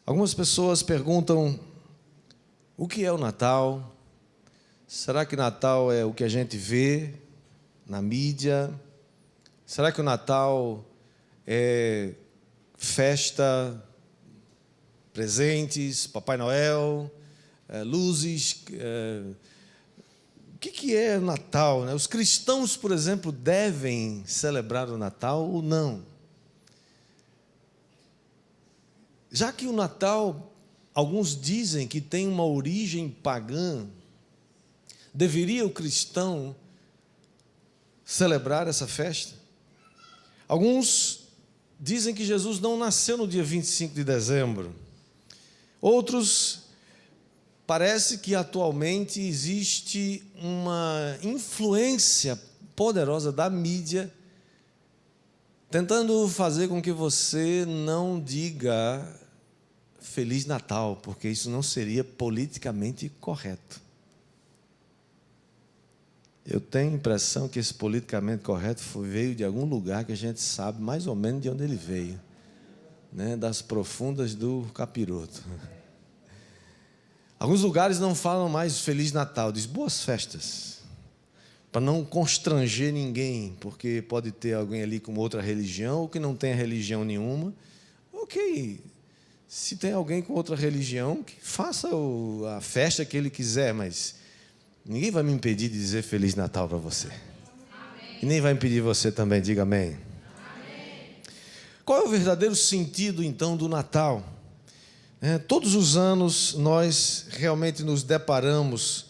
Algumas pessoas perguntam: o que é o Natal? Será que Natal é o que a gente vê na mídia? Será que o Natal é festa, presentes, Papai Noel, luzes? O que é o Natal, né? Os cristãos, por exemplo, devem celebrar o Natal ou não? Já que o Natal, alguns dizem que tem uma origem pagã, deveria o cristão celebrar essa festa? Alguns dizem que Jesus não nasceu no dia 25 de dezembro. Outros, parece que atualmente existe uma influência poderosa da mídia tentando fazer com que você não diga Feliz Natal, porque isso não seria politicamente correto. Eu tenho a impressão que esse politicamente correto veio de algum lugar que a gente sabe mais ou menos de onde ele veio, né? Das profundas do capiroto. Alguns lugares não falam mais Feliz Natal, diz boas festas, para não constranger ninguém, porque pode ter alguém ali com outra religião ou que não tenha religião nenhuma. Ok, se tem alguém com outra religião, que faça a festa que ele quiser, mas ninguém vai me impedir de dizer Feliz Natal para você. Amém. E nem vai impedir você também, diga amém. Amém. Qual é o verdadeiro sentido, então, do Natal? Todos os anos nós realmente nos deparamos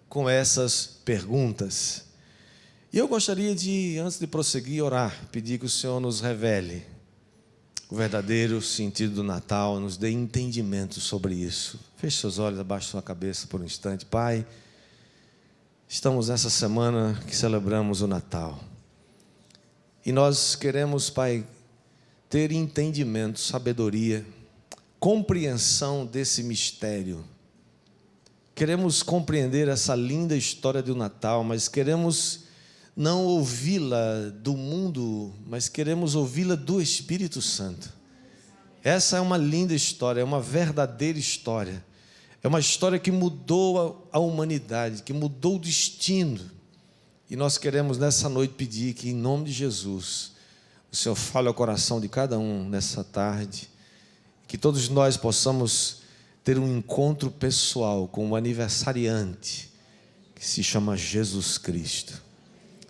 com essas perguntas. E eu gostaria de, antes de prosseguir, orar, pedir que o Senhor nos revele o verdadeiro sentido do Natal, nos dê entendimento sobre isso. Feche seus olhos, abaixe sua cabeça por um instante. Pai, estamos nessa semana que celebramos o Natal. E nós queremos, Pai, ter entendimento, sabedoria, compreensão desse mistério. Queremos compreender essa linda história do Natal, mas queremos não ouvi-la do mundo, mas queremos ouvi-la do Espírito Santo. Essa é uma linda história, é uma verdadeira história. É uma história que mudou a humanidade, que mudou o destino. E nós queremos nessa noite pedir que, em nome de Jesus, o Senhor fale ao coração de cada um nessa tarde, que todos nós possamos ter um encontro pessoal com o aniversariante, que se chama Jesus Cristo.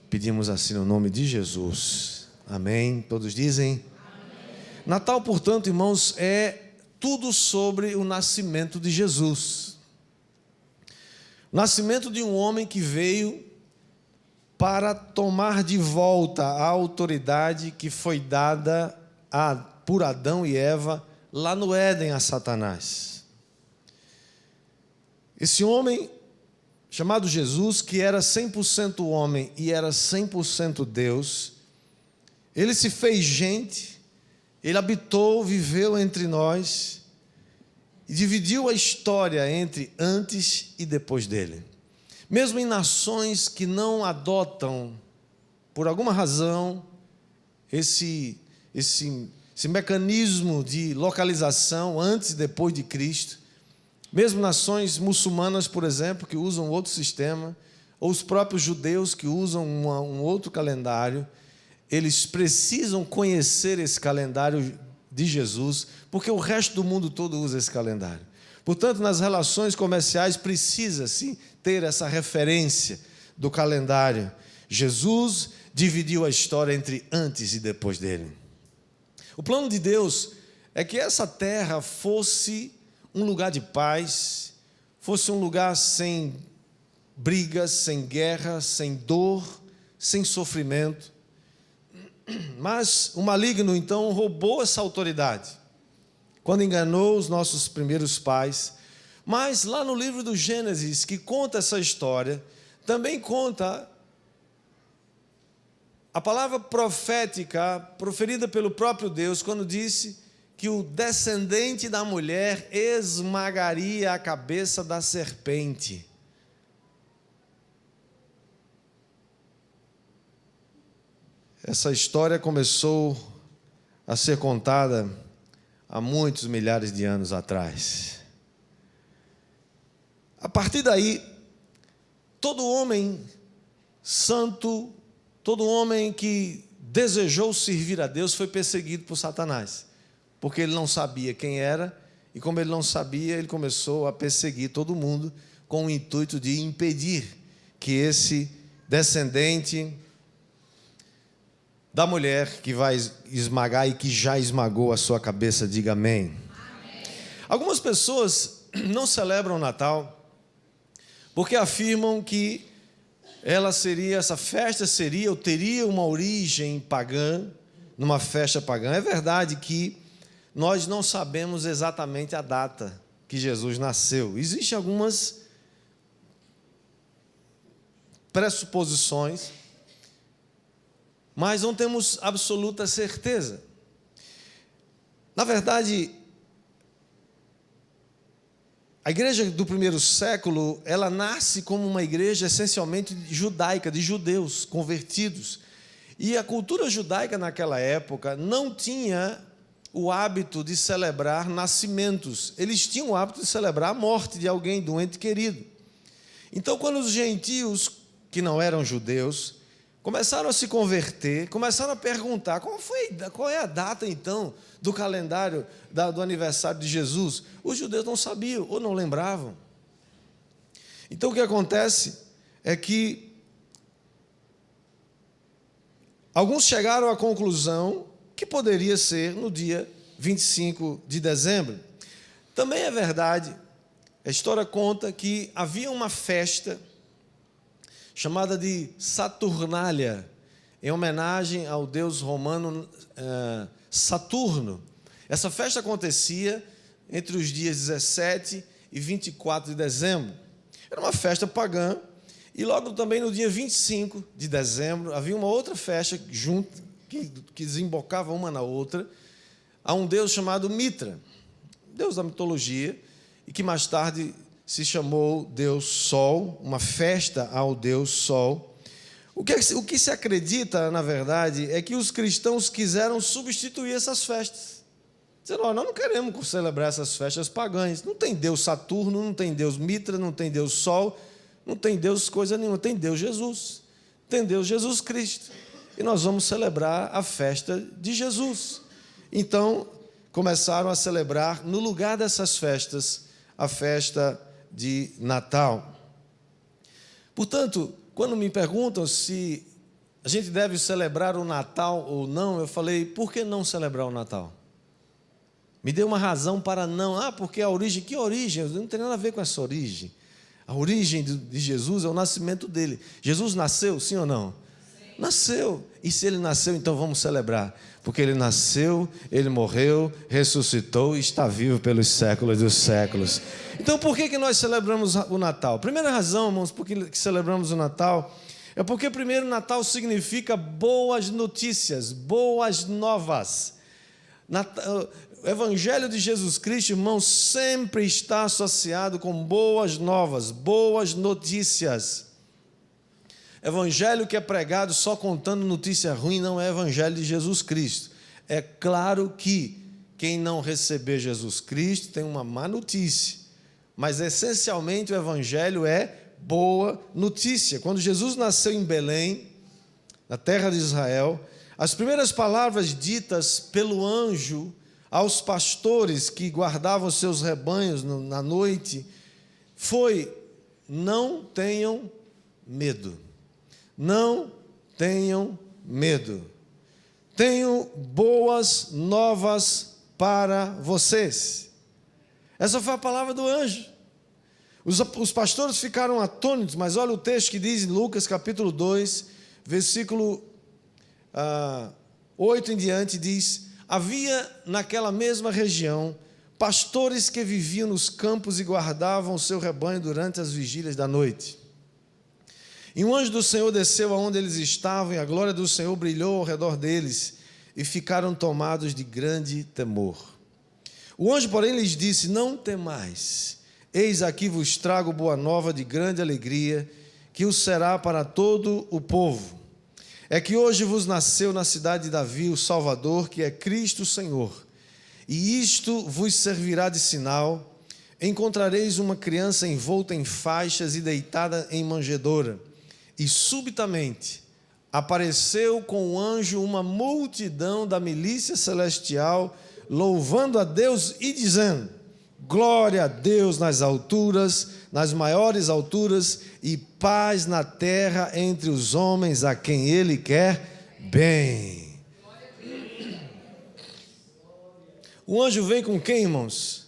Pedimos assim no nome de Jesus. Amém. Todos dizem? Amém. Natal, portanto, irmãos, é tudo sobre o nascimento de Jesus. O nascimento de um homem que veio para tomar de volta a autoridade que foi dada por Adão e Eva lá no Éden a Satanás. Esse homem chamado Jesus, que era 100% homem e era 100% Deus, ele se fez gente, ele habitou, viveu entre nós e dividiu a história entre antes e depois dele. Mesmo em nações que não adotam, por alguma razão, esse mecanismo de localização antes e depois de Cristo, mesmo nações muçulmanas, por exemplo, que usam outro sistema, ou os próprios judeus que usam um outro calendário, eles precisam conhecer esse calendário de Jesus, porque o resto do mundo todo usa esse calendário. Portanto, nas relações comerciais precisa-se ter essa referência do calendário. Jesus dividiu a história entre antes e depois dele. O plano de Deus é que essa terra fosse um lugar de paz, fosse um lugar sem brigas, sem guerra, sem dor, sem sofrimento. Mas o maligno, então, roubou essa autoridade, quando enganou os nossos primeiros pais. Mas lá no livro do Gênesis, que conta essa história, também conta a palavra profética proferida pelo próprio Deus, quando disse que o descendente da mulher esmagaria a cabeça da serpente. Essa história começou a ser contada há muitos milhares de anos atrás. A partir daí, todo homem santo, todo homem que desejou servir a Deus foi perseguido por Satanás, porque ele não sabia quem era, e como ele não sabia, ele começou a perseguir todo mundo com o intuito de impedir que esse descendente da mulher que vai esmagar e que já esmagou a sua cabeça, diga amém. Amém. Algumas pessoas não celebram o Natal porque afirmam que essa festa seria ou teria uma origem pagã, numa festa pagã. É verdade que nós não sabemos exatamente a data que Jesus nasceu. Existem algumas pressuposições, mas não temos absoluta certeza. Na verdade, a igreja do primeiro século, ela nasce como uma igreja essencialmente judaica, de judeus convertidos. E a cultura judaica naquela época não tinha o hábito de celebrar nascimentos. Eles tinham o hábito de celebrar a morte de alguém, de um ente querido. Então, quando os gentios, que não eram judeus, começaram a se converter, começaram a perguntar qual é a data, então, do calendário do aniversário de Jesus. Os judeus não sabiam ou não lembravam. Então, o que acontece é que alguns chegaram à conclusão que poderia ser no dia 25 de dezembro. Também é verdade, a história conta que havia uma festa chamada de Saturnália, em homenagem ao deus romano Saturno. Essa festa acontecia entre os dias 17 e 24 de dezembro. Era uma festa pagã, e logo também no dia 25 de dezembro havia uma outra festa junto, que desembocava uma na outra, a um deus chamado Mitra, deus da mitologia, e que mais tarde se chamou Deus Sol, uma festa ao Deus Sol. O que se acredita, na verdade, é que os cristãos quiseram substituir essas festas. Dizendo, nós não queremos celebrar essas festas pagãs. Não tem Deus Saturno, não tem Deus Mitra, não tem Deus Sol, não tem Deus coisa nenhuma, tem Deus Jesus. Tem Deus Jesus Cristo. E nós vamos celebrar a festa de Jesus. Então, começaram a celebrar, no lugar dessas festas, a festa de Natal. Portanto, quando me perguntam se a gente deve celebrar o Natal ou não, eu falei, por que não celebrar o Natal? Me deu uma razão para não. Porque a origem, que origem? Não tem nada a ver com essa origem. A origem de Jesus é o nascimento dele. Jesus nasceu, sim ou não? Sim. Nasceu. E se ele nasceu, então vamos celebrar. Porque ele nasceu, ele morreu, ressuscitou e está vivo pelos séculos dos séculos. Então, por que nós celebramos o Natal? Primeira razão, irmãos, por que celebramos o Natal, é porque primeiro Natal significa boas notícias, boas novas. O Evangelho de Jesus Cristo, irmãos, sempre está associado com boas novas, boas notícias. Evangelho que é pregado só contando notícia ruim não é Evangelho de Jesus Cristo. É claro que quem não receber Jesus Cristo tem uma má notícia, mas essencialmente o Evangelho é boa notícia. Quando Jesus nasceu em Belém, na terra de Israel, as primeiras palavras ditas pelo anjo aos pastores que guardavam seus rebanhos na noite foi: não tenham medo. Não tenham medo. Tenho boas novas para vocês. Essa foi a palavra do anjo. Os pastores ficaram atônitos, mas olha o texto que diz em Lucas capítulo 2, versículo 8 em diante, diz: havia naquela mesma região pastores que viviam nos campos e guardavam o seu rebanho durante as vigílias da noite. E um anjo do Senhor desceu aonde eles estavam, e a glória do Senhor brilhou ao redor deles, e ficaram tomados de grande temor. O anjo, porém, lhes disse: não temais, eis aqui vos trago boa nova de grande alegria, que o será para todo o povo. É que hoje vos nasceu na cidade de Davi o Salvador, que é Cristo Senhor. E isto vos servirá de sinal: encontrareis uma criança envolta em faixas e deitada em manjedoura. E subitamente apareceu com o anjo uma multidão da milícia celestial, louvando a Deus e dizendo: glória a Deus nas alturas, nas maiores alturas, e paz na terra entre os homens a quem Ele quer bem. O anjo vem com quem, irmãos?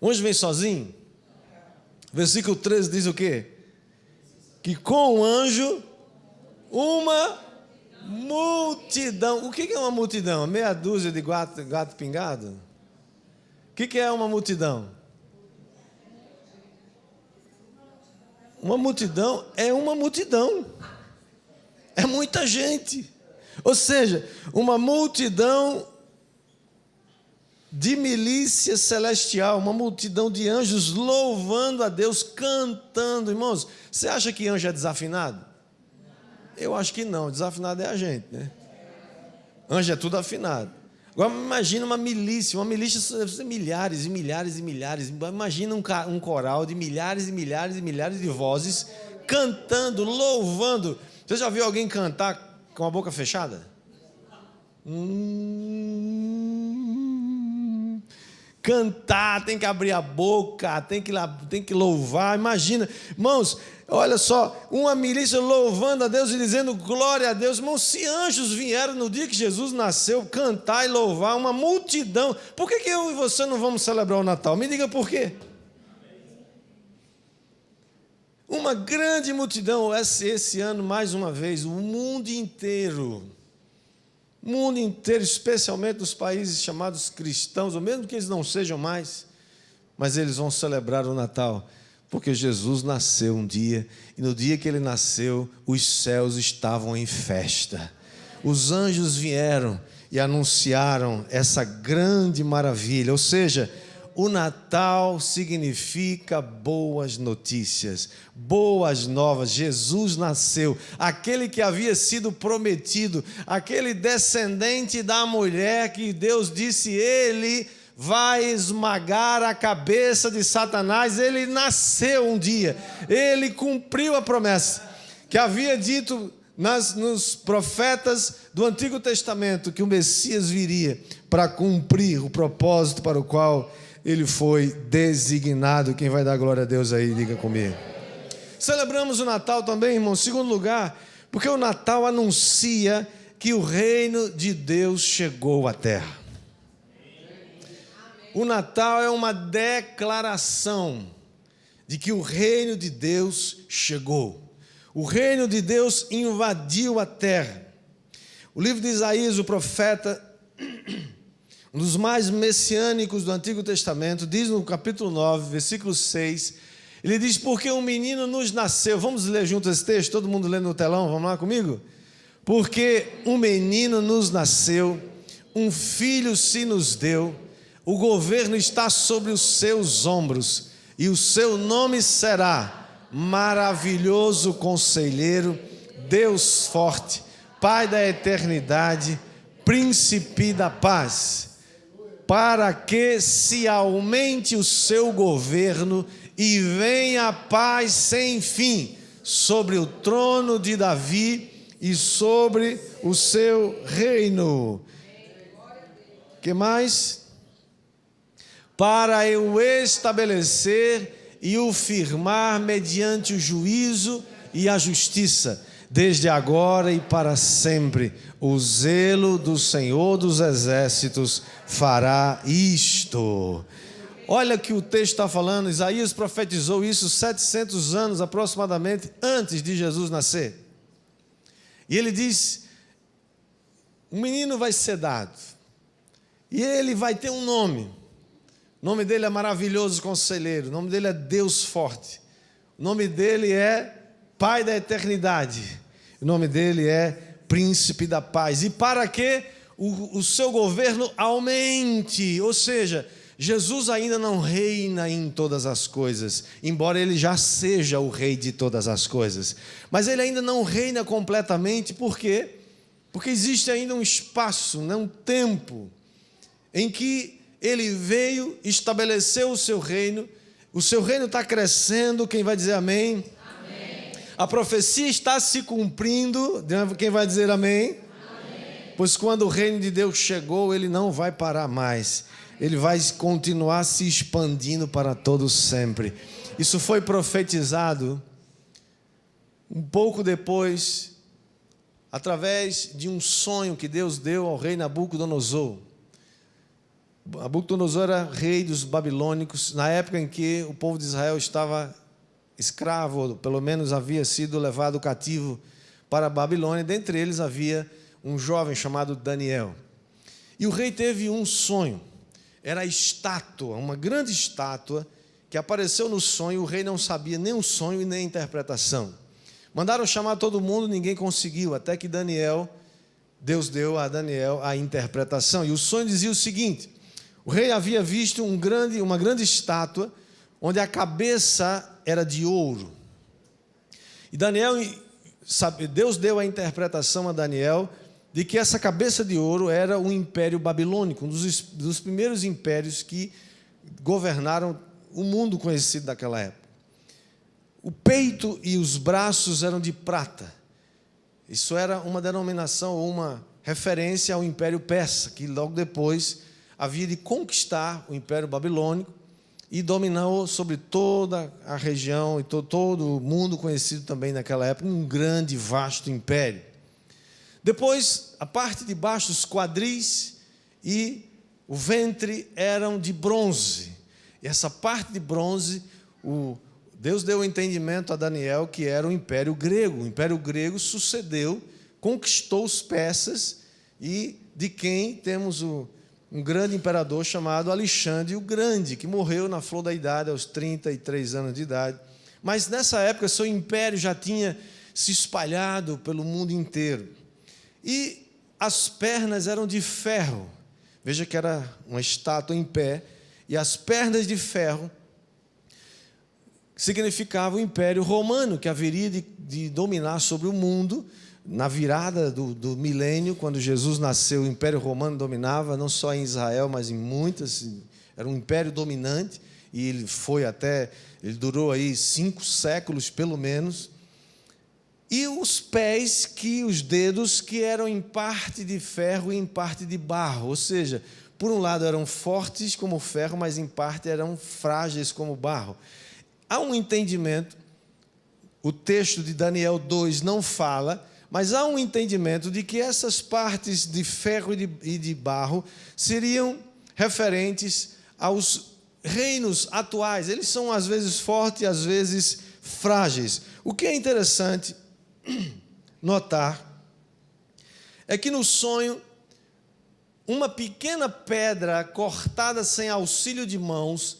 O anjo vem sozinho? Versículo 13 diz o quê? Que com o anjo uma multidão. O que é uma multidão? Meia dúzia de gato pingado? O que é uma multidão? Uma multidão é uma multidão. É muita gente. Ou seja, uma multidão de milícia celestial, uma multidão de anjos louvando a Deus, cantando. Irmãos, você acha que anjo é desafinado? Eu acho que não, desafinado é a gente, né? Anjo é tudo afinado. Agora imagina uma milícia deve ser milhares e milhares e milhares. Imagina um coral de milhares e milhares e milhares de vozes cantando, louvando. Você já viu alguém cantar com a boca fechada? Cantar, tem que abrir a boca, tem que louvar. Imagina, irmãos, olha só, uma milícia louvando a Deus e dizendo glória a Deus. Irmãos, se anjos vieram no dia que Jesus nasceu cantar e louvar, uma multidão, por que eu e você não vamos celebrar o Natal? Me diga por quê. Uma grande multidão, esse ano, mais uma vez, o mundo inteiro, especialmente nos países chamados cristãos, ou mesmo que eles não sejam mais, mas eles vão celebrar o Natal, porque Jesus nasceu um dia, e no dia que Ele nasceu, os céus estavam em festa. Os anjos vieram e anunciaram essa grande maravilha, ou seja, o Natal significa boas notícias, boas novas. Jesus nasceu, aquele que havia sido prometido, aquele descendente da mulher que Deus disse, Ele vai esmagar a cabeça de Satanás. Ele nasceu um dia, Ele cumpriu a promessa que havia dito nos profetas do Antigo Testamento, que o Messias viria para cumprir o propósito para o qual Ele foi designado. Quem vai dar glória a Deus aí, diga comigo. Celebramos o Natal também, irmão, em segundo lugar, porque o Natal anuncia que o reino de Deus chegou à terra. O Natal é uma declaração de que o reino de Deus chegou. O reino de Deus invadiu a terra. O livro de Isaías, o profeta, um dos mais messiânicos do Antigo Testamento, diz no capítulo 9, versículo 6, ele diz, porque um menino nos nasceu. Vamos ler junto esse texto, todo mundo lendo no telão, vamos lá comigo? Porque um menino nos nasceu, um filho se nos deu, o governo está sobre os seus ombros, e o seu nome será Maravilhoso Conselheiro, Deus Forte, Pai da Eternidade, Príncipe da Paz, para que se aumente o seu governo e venha a paz sem fim sobre o trono de Davi e sobre o seu reino. Que mais? Para o estabelecer e o firmar mediante o juízo e a justiça, desde agora e para sempre. O zelo do Senhor dos Exércitos fará isto. Olha que o texto está falando, Isaías profetizou isso 700 anos aproximadamente antes de Jesus nascer. E ele diz, um menino vai ser dado, e ele vai ter um nome. O nome dele é Maravilhoso Conselheiro, o nome dele é Deus Forte, o nome dele é Pai da Eternidade, o nome dele é Príncipe da Paz. E para que o seu governo aumente, ou seja, Jesus ainda não reina em todas as coisas, embora ele já seja o rei de todas as coisas, mas ele ainda não reina completamente. Por quê? Porque existe ainda um espaço, um tempo, em que ele veio, estabeleceu o seu reino está crescendo, quem vai dizer amém? Amém. A profecia está se cumprindo, quem vai dizer amém? Amém? Pois quando o reino de Deus chegou, ele não vai parar mais, ele vai continuar se expandindo para todo sempre. Isso foi profetizado um pouco depois, através de um sonho que Deus deu ao rei Nabucodonosor. Nabucodonosor era rei dos babilônicos, na época em que o povo de Israel estava escravo, ou pelo menos havia sido levado cativo para a Babilônia. Dentre eles havia um jovem chamado Daniel. E o rei teve um sonho, era a estátua, uma grande estátua que apareceu no sonho. O rei não sabia nem o sonho e nem a interpretação. Mandaram chamar todo mundo, ninguém conseguiu, até que Deus deu a Daniel a interpretação. E o sonho dizia o seguinte: o rei havia visto uma grande estátua, onde a cabeça era de ouro. E Deus deu a interpretação a Daniel de que essa cabeça de ouro era o Império Babilônico, um dos primeiros impérios que governaram o mundo conhecido daquela época. O peito e os braços eram de prata. Isso era uma denominação ou uma referência ao Império Persa, que logo depois havia de conquistar o Império Babilônico e dominou sobre toda a região e todo o mundo conhecido também naquela época, um grande, vasto império. Depois, a parte de baixo, os quadris e o ventre eram de bronze. E essa parte de bronze, Deus deu o entendimento a Daniel que era o Império Grego. O Império Grego conquistou os persas, e de quem temos um grande imperador chamado Alexandre o Grande, que morreu na flor da idade, aos 33 anos de idade. Mas nessa época seu império já tinha se espalhado pelo mundo inteiro. E as pernas eram de ferro. Veja que era uma estátua em pé, e as pernas de ferro significavam o Império Romano, que haveria de dominar sobre o mundo. Na virada do milênio, quando Jesus nasceu, o Império Romano dominava, não só em Israel, mas em muitas. Era um império dominante, e ele durou aí 5 séculos, pelo menos. E os pés, os dedos, que eram em parte de ferro e em parte de barro, ou seja, por um lado eram fortes como ferro, mas em parte eram frágeis como barro. Há um entendimento, o texto de Daniel 2 não fala, mas há um entendimento de que essas partes de ferro e de barro seriam referentes aos reinos atuais. Eles são às vezes fortes e às vezes frágeis. O que é interessante notar é que no sonho, uma pequena pedra cortada sem auxílio de mãos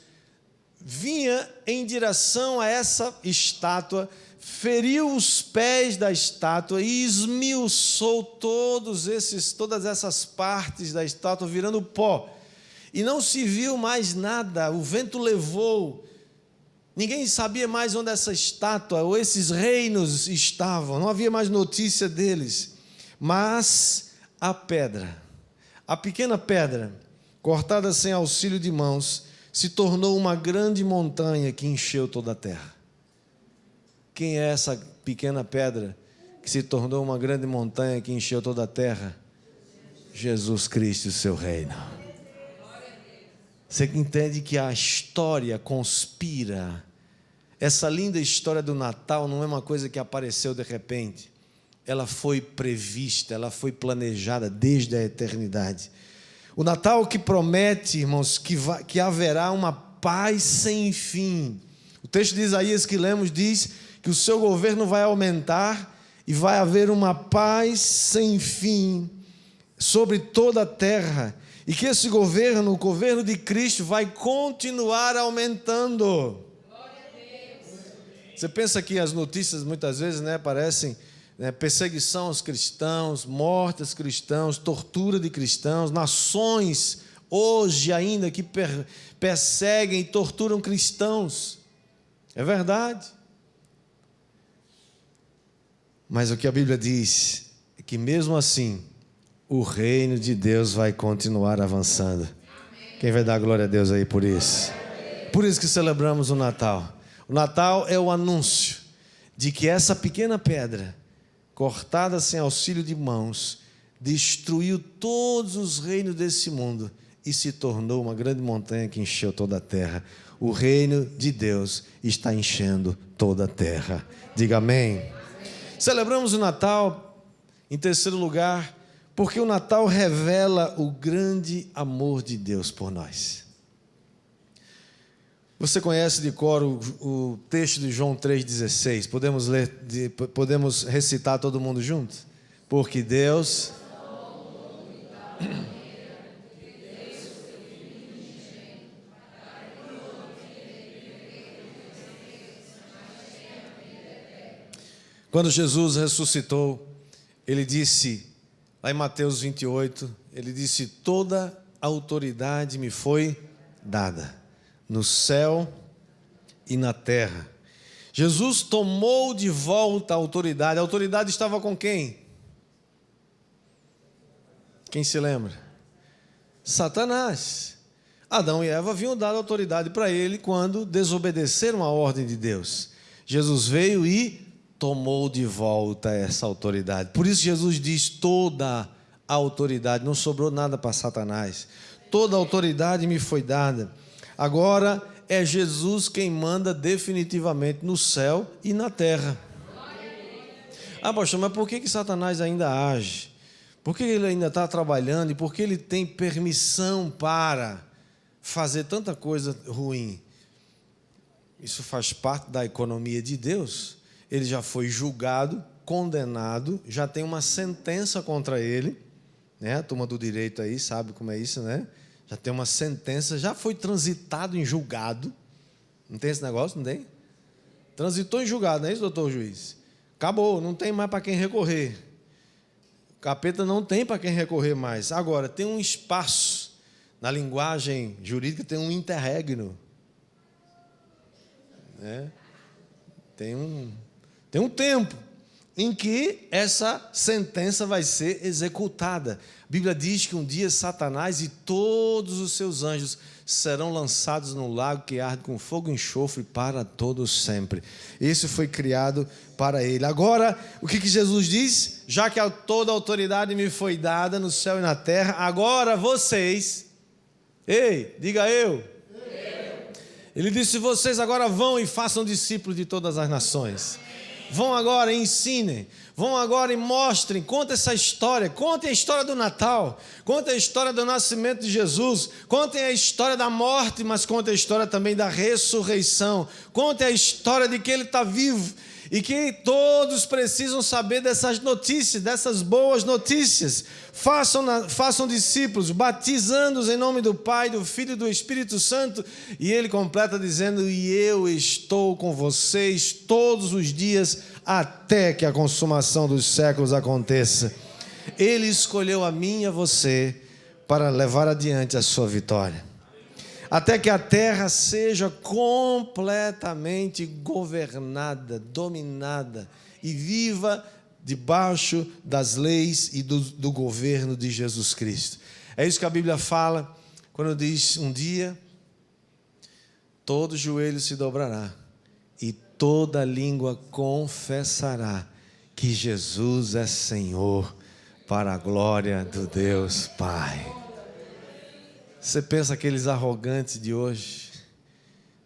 vinha em direção a essa estátua, feriu os pés da estátua e esmiuçou todas essas partes da estátua, virando pó. E não se viu mais nada, o vento levou. Ninguém sabia mais onde essa estátua ou esses reinos estavam, não havia mais notícia deles. Mas a pequena pedra, cortada sem auxílio de mãos, se tornou uma grande montanha que encheu toda a terra. Quem é essa pequena pedra que se tornou uma grande montanha que encheu toda a terra? Jesus Cristo e o seu reino. Você entende que a história conspira. Essa linda história do Natal não é uma coisa que apareceu de repente. Ela foi prevista, ela foi planejada desde a eternidade. O Natal que promete, irmãos, que haverá uma paz sem fim. O texto de Isaías que lemos diz que o seu governo vai aumentar e vai haver uma paz sem fim sobre toda a terra. E que esse governo, o governo de Cristo, vai continuar aumentando. Você pensa que as notícias muitas vezes aparecem, perseguição aos cristãos, morte aos cristãos, tortura de cristãos, nações hoje ainda que perseguem e torturam cristãos. É verdade. Mas o que a Bíblia diz é que mesmo assim, o reino de Deus vai continuar avançando. Quem vai dar glória a Deus aí por isso? Por isso que celebramos o Natal. O Natal é o anúncio de que essa pequena pedra, cortada sem auxílio de mãos, destruiu todos os reinos desse mundo e se tornou uma grande montanha que encheu toda a terra. O reino de Deus está enchendo toda a terra. Diga amém. Celebramos o Natal, em terceiro lugar, porque o Natal revela o grande amor de Deus por nós. Você conhece de cor o texto de João 3,16? Podemos recitar todo mundo junto? Porque Deus... Quando Jesus ressuscitou, ele disse, lá em Mateus 28, ele disse: toda a autoridade me foi dada, no céu e na terra. Jesus tomou de volta a autoridade. A autoridade estava com quem? Quem se lembra? Satanás. Adão e Eva haviam dado autoridade para ele quando desobedeceram a ordem de Deus. Jesus veio e tomou de volta essa autoridade. Por isso Jesus diz: toda a autoridade, não sobrou nada para Satanás. Toda a autoridade me foi dada. Agora é Jesus quem manda definitivamente no céu e na terra. Ah, pastor, mas por que Satanás ainda age? Por que ele ainda está trabalhando? E por que ele tem permissão para fazer tanta coisa ruim? Isso faz parte da economia de Deus. Ele já foi julgado, condenado, já tem uma sentença contra ele, né? A turma do direito aí sabe como é isso, né? Já tem uma sentença, já foi transitado em julgado. Não tem esse negócio? Não tem? Transitou em julgado, não é isso, doutor juiz? Acabou, não tem mais para quem recorrer. O capeta não tem para quem recorrer mais. Agora, tem um espaço, na linguagem jurídica, tem um interregno. Né? Tem um tempo em que essa sentença vai ser executada. A Bíblia diz que um dia Satanás e todos os seus anjos serão lançados no lago que arde com fogo e enxofre para todo sempre. Isso foi criado para ele. Agora, o que Jesus diz? Já que toda a autoridade me foi dada no céu e na terra, agora vocês... Ei, diga eu. Ele disse: vocês agora vão e façam discípulos de todas as nações. Vão agora e ensinem, vão agora e mostrem, contem essa história, contem a história do Natal, contem a história do nascimento de Jesus, contem a história da morte, mas contem a história também da ressurreição, contem a história de que Ele está vivo e que todos precisam saber dessas notícias, dessas boas notícias. Façam discípulos, batizando-os em nome do Pai, do Filho e do Espírito Santo. E ele completa dizendo: e eu estou com vocês todos os dias até que a consumação dos séculos aconteça. Ele escolheu a mim e a você para levar adiante a sua vitória, até que a terra seja completamente governada, dominada e viva debaixo das leis e do governo de Jesus Cristo. É isso que a Bíblia fala quando diz: um dia todo joelho se dobrará e toda língua confessará que Jesus é Senhor, para a glória do Deus Pai. Você pensa aqueles arrogantes de hoje,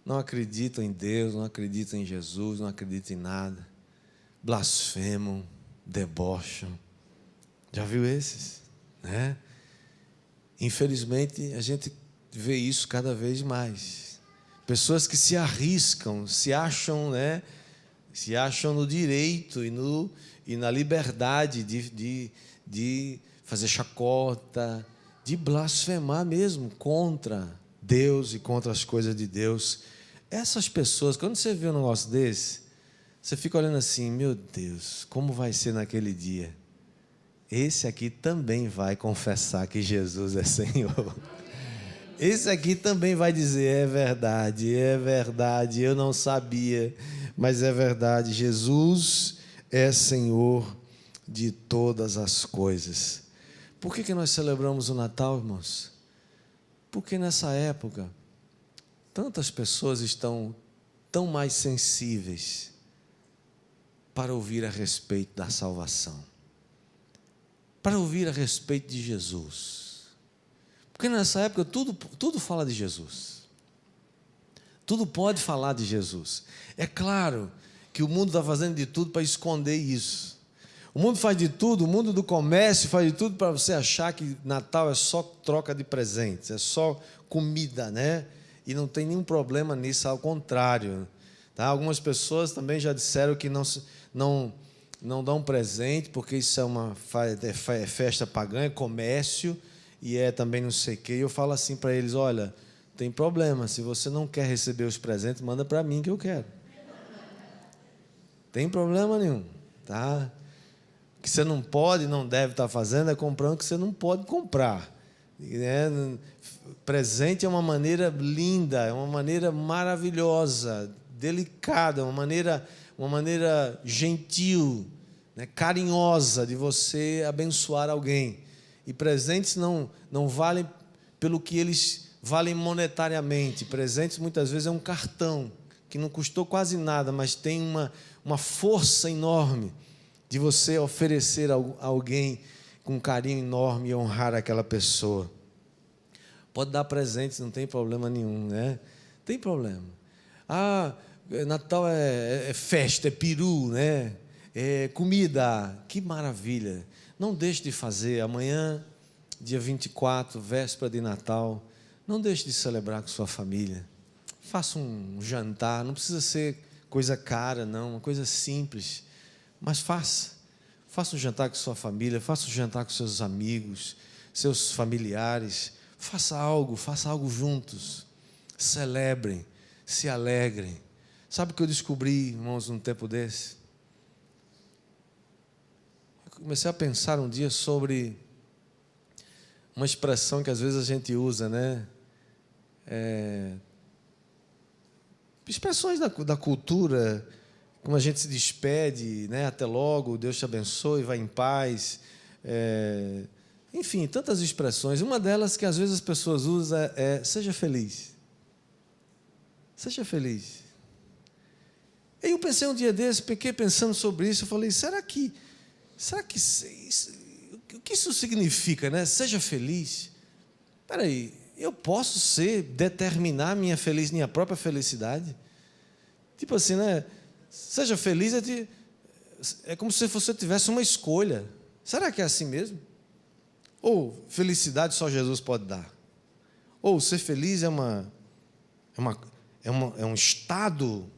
não acreditam em Deus, não acreditam em Jesus, não acreditam em nada, blasfemam, debocham. Já viu esses? Né? Infelizmente, a gente vê isso cada vez mais. Pessoas que se arriscam, se acham, né? Se acham no direito e na liberdade de fazer chacota, de blasfemar mesmo contra Deus e contra as coisas de Deus. Essas pessoas, quando você vê um negócio desse, você fica olhando assim: meu Deus, como vai ser naquele dia? Esse aqui também vai confessar que Jesus é Senhor. Esse aqui também vai dizer: é verdade, eu não sabia, mas é verdade, Jesus é Senhor de todas as coisas. Por que nós celebramos o Natal, irmãos? Porque nessa época, tantas pessoas estão tão mais sensíveis para ouvir a respeito da salvação, para ouvir a respeito de Jesus. Porque nessa época tudo fala de Jesus. Tudo pode falar de Jesus. É claro que o mundo está fazendo de tudo para esconder isso. O mundo faz de tudo, o mundo do comércio faz de tudo para você achar que Natal é só troca de presentes, é só comida, né? E não tem nenhum problema nisso, ao contrário. Tá? Algumas pessoas também já disseram que não dão presente, porque isso é festa pagã, é comércio, e é também não sei o quê. E eu falo assim para eles, olha, tem problema, se você não quer receber os presentes, manda para mim que eu quero. Tem problema nenhum, tá? O que você não pode, não deve estar fazendo é comprando o que você não pode comprar. Presente é uma maneira linda, é uma maneira maravilhosa, delicada, uma maneira gentil, né, carinhosa de você abençoar alguém. E presentes não valem pelo que eles valem monetariamente. Presentes muitas vezes é um cartão que não custou quase nada, mas tem uma força enorme de você oferecer a alguém com carinho enorme e honrar aquela pessoa. Pode dar presentes, não tem problema nenhum, né? Tem problema. Natal é festa, é peru, né? É comida, que maravilha. Não deixe de fazer. Amanhã, dia 24, véspera de Natal, não deixe de celebrar com sua família. Faça um jantar, não precisa ser coisa cara, não, uma coisa simples. Mas faça um jantar com sua família, faça um jantar com seus amigos, seus familiares, faça algo juntos, celebrem, se alegrem. Sabe o que eu descobri, irmãos, num tempo desse? Eu comecei a pensar um dia sobre uma expressão que às vezes a gente usa, né? Expressões da cultura, como a gente se despede, né? Até logo, Deus te abençoe, vai em paz. Enfim, tantas expressões. Uma delas que às vezes as pessoas usam é seja feliz. Seja feliz. E eu pensei um dia desse, fiquei pensando sobre isso, eu falei, será que o que isso significa, né? Seja feliz. Espera aí, eu posso determinar minha própria felicidade? Tipo assim, né? Seja feliz é como se você tivesse uma escolha. Será que é assim mesmo? Ou felicidade só Jesus pode dar? Ou ser feliz é um estado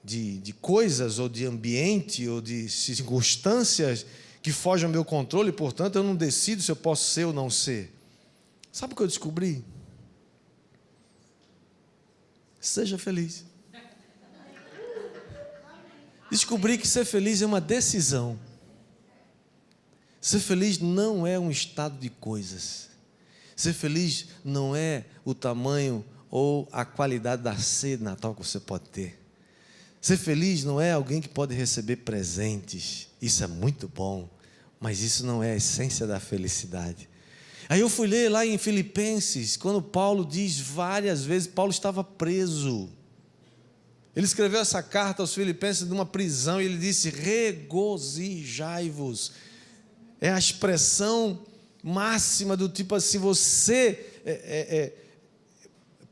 de coisas, ou de ambiente, ou de circunstâncias que fogem ao meu controle, e, portanto, eu não decido se eu posso ser ou não ser. Sabe o que eu descobri? Seja feliz. Descobri que ser feliz é uma decisão. Ser feliz não é um estado de coisas. Ser feliz não é o tamanho ou a qualidade da ceia de Natal que você pode ter. Ser feliz não é alguém que pode receber presentes. Isso é muito bom, mas isso não é a essência da felicidade. Aí eu fui ler lá em Filipenses, quando Paulo diz várias vezes, Paulo estava preso. Ele escreveu essa carta aos Filipenses numa prisão e ele disse, regozijai-vos. É a expressão máxima do tipo assim,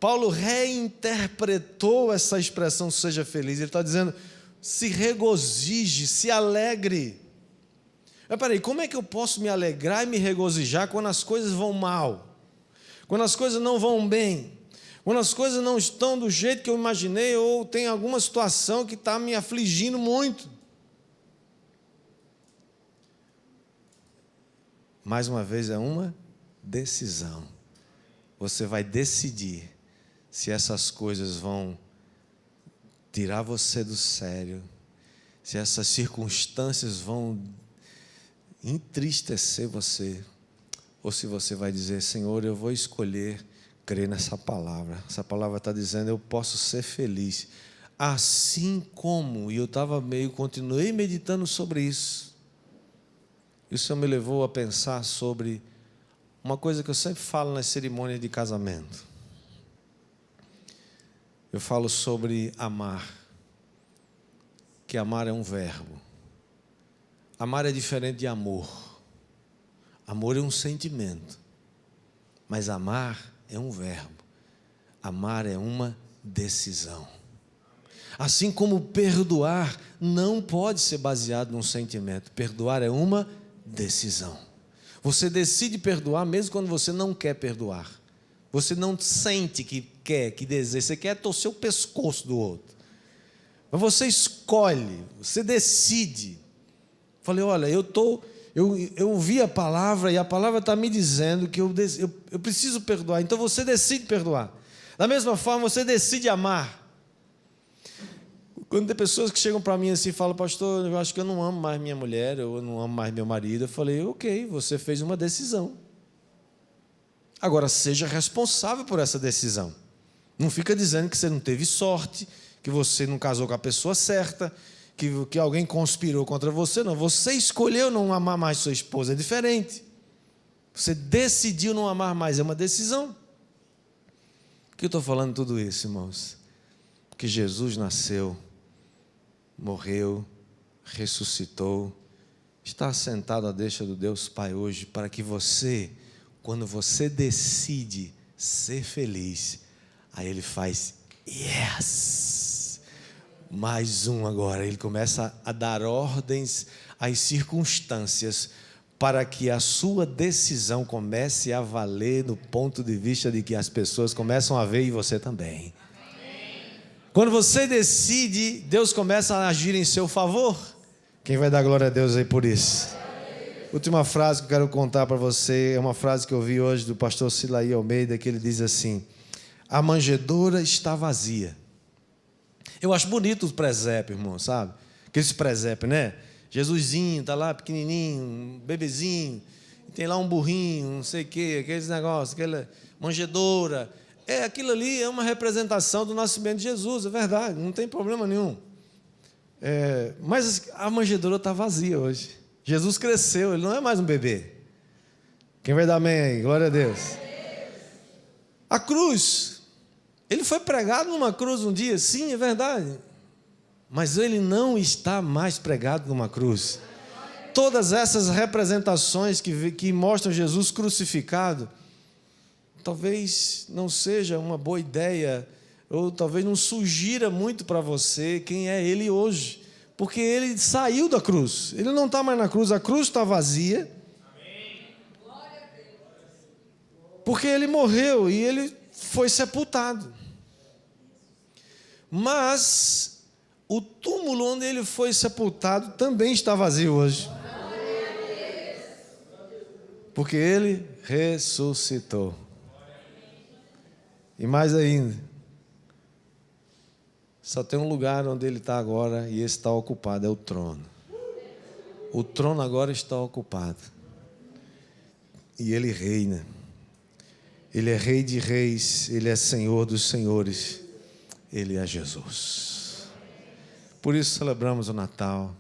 Paulo reinterpretou essa expressão, seja feliz. Ele está dizendo, se regozije, se alegre. Mas peraí, como é que eu posso me alegrar e me regozijar quando as coisas vão mal? Quando as coisas não vão bem? Quando as coisas não estão do jeito que eu imaginei, ou tem alguma situação que está me afligindo muito? Mais uma vez, é uma decisão. Você vai decidir se essas coisas vão tirar você do sério, se essas circunstâncias vão entristecer você, ou se você vai dizer, Senhor, eu vou escolher crer nessa palavra. Essa palavra está dizendo, eu posso ser feliz, assim como, e eu continuei meditando sobre isso. E o Senhor me levou a pensar sobre uma coisa que eu sempre falo nas cerimônias de casamento. Eu falo sobre amar. Que amar é um verbo. Amar é diferente de amor. Amor é um sentimento. Mas amar é um verbo. Amar é uma decisão. Assim como perdoar não pode ser baseado num sentimento. Perdoar é uma decisão. Você decide perdoar mesmo quando você não quer perdoar. Você não sente que quer, que deseja. Você quer torcer o pescoço do outro. Mas você escolhe, você decide. Falei, olha, eu ouvi a palavra e a palavra está me dizendo que eu preciso perdoar. Então você decide perdoar. Da mesma forma, você decide amar. Quando tem pessoas que chegam para mim assim e falam, pastor, eu acho que eu não amo mais minha mulher, eu não amo mais meu marido. Eu falei, ok, você fez uma decisão. Agora, seja responsável por essa decisão. Não fica dizendo que você não teve sorte, que você não casou com a pessoa certa, que alguém conspirou contra você. Não, você escolheu não amar mais sua esposa, é diferente. Você decidiu não amar mais, é uma decisão. Por que eu estou falando tudo isso, irmãos? Porque Jesus nasceu, morreu, ressuscitou, está sentado à destra do Deus Pai hoje, para que você, quando você decide ser feliz, aí Ele faz yes, mais um agora. Ele começa a dar ordens às circunstâncias para que a sua decisão comece a valer no ponto de vista de que as pessoas começam a ver e você também. Quando você decide, Deus começa a agir em seu favor. Quem vai dar glória a Deus aí por isso? Última frase que eu quero contar para você, é uma frase que eu vi hoje do pastor Silaí Almeida, que ele diz assim: a manjedoura está vazia. Eu acho bonito os presépios, irmão, sabe? Aqueles presépios, né? Jesusinho, está lá pequenininho, um bebezinho, tem lá um burrinho, não sei o quê, aqueles negócios, aquela manjedoura. Aquilo ali é uma representação do nascimento de Jesus, é verdade, não tem problema nenhum. Mas a manjedoura está vazia hoje. Jesus cresceu, ele não é mais um bebê. Quem vai dar amém aí? Glória a Deus. A cruz, ele foi pregado numa cruz um dia, sim, é verdade. Mas ele não está mais pregado numa cruz. Todas essas representações que mostram Jesus crucificado, talvez não seja uma boa ideia, ou talvez não sugira muito para você quem é ele hoje, porque ele saiu da cruz, ele não está mais na cruz, a cruz está vazia, porque ele morreu e ele foi sepultado. Mas o túmulo onde ele foi sepultado também está vazio hoje, porque ele ressuscitou. E mais ainda, só tem um lugar onde ele está agora, e esse está ocupado, é o trono. O trono agora está ocupado. E ele reina. Ele é rei de reis, ele é senhor dos senhores. Ele é Jesus. Por isso celebramos o Natal.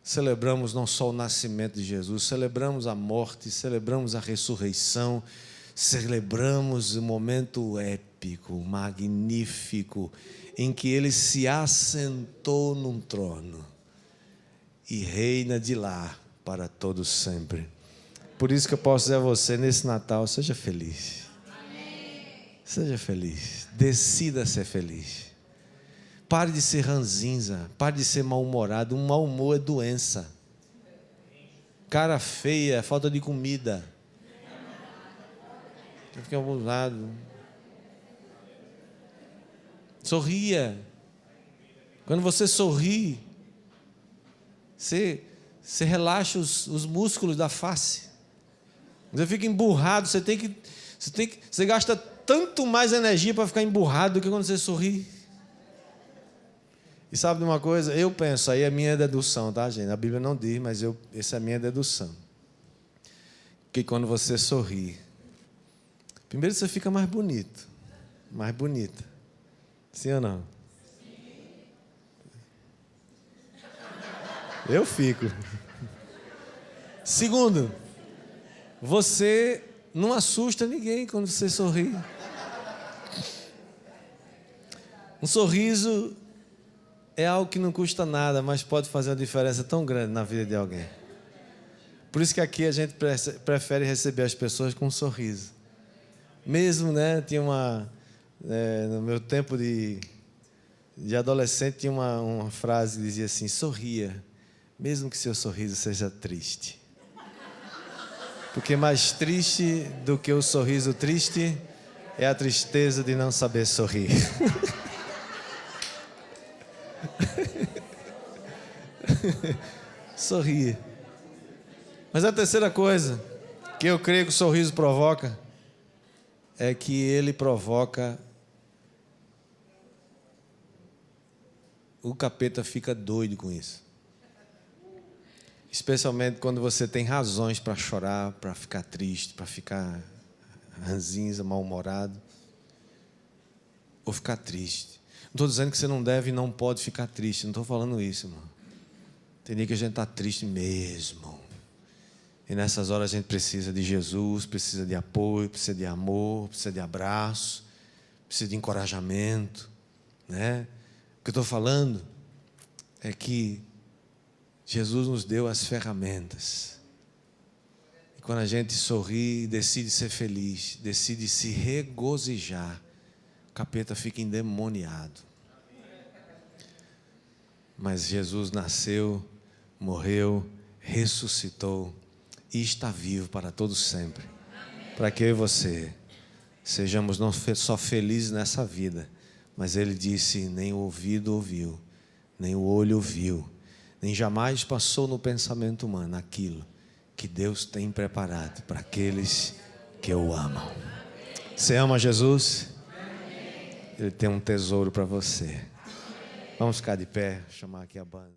Celebramos não só o nascimento de Jesus, celebramos a morte, celebramos a ressurreição, celebramos o momento épico, magnífico, em que ele se assentou num trono e reina de lá para todos sempre. Por isso que eu posso dizer a você, nesse Natal, seja feliz. Seja feliz, decida ser feliz. Pare de ser ranzinza, pare de ser mal-humorado. Um mau humor é doença. Cara feia, falta de comida. Fica abusado. Sorria. Quando você sorri, você relaxa os músculos da face. Você fica emburrado, você gasta tanto mais energia para ficar emburrado do que quando você sorri. E sabe de uma coisa? Eu penso, aí é minha dedução, tá, gente? A Bíblia não diz, mas essa é a minha dedução. Que quando você sorri, primeiro você fica mais bonito, mais bonita. Sim ou não? Sim. Eu fico. Segundo, você não assusta ninguém quando você sorri. Um sorriso é algo que não custa nada, mas pode fazer uma diferença tão grande na vida de alguém. Por isso que aqui a gente prefere receber as pessoas com um sorriso. Mesmo, né? Tinha no meu tempo de adolescente, tinha uma frase que dizia assim: sorria, mesmo que seu sorriso seja triste. Porque mais triste do que o sorriso triste é a tristeza de não saber sorrir. Sorrir. Mas a terceira coisa que eu creio que o sorriso provoca é que ele provoca o capeta fica doido com isso. Especialmente quando você tem razões para chorar, para ficar triste, para ficar ranzinza, mal-humorado, ou ficar triste. Não estou dizendo que você não deve e não pode ficar triste, não estou falando isso, irmão. Tem dia que a gente está triste mesmo. E nessas horas a gente precisa de Jesus, precisa de apoio, precisa de amor, precisa de abraço, precisa de encorajamento, né? O que eu estou falando é que Jesus nos deu as ferramentas. E quando a gente sorri, decide ser feliz, decide se regozijar, o capeta fica endemoniado. Mas Jesus nasceu, morreu, ressuscitou e está vivo para todos sempre. Para que eu e você sejamos não só felizes nessa vida, mas Ele disse: nem o ouvido ouviu, nem o olho viu, nem jamais passou no pensamento humano aquilo que Deus tem preparado para aqueles que o amam. Você ama Jesus? Ele tem um tesouro para você. Vamos ficar de pé, chamar aqui a banda.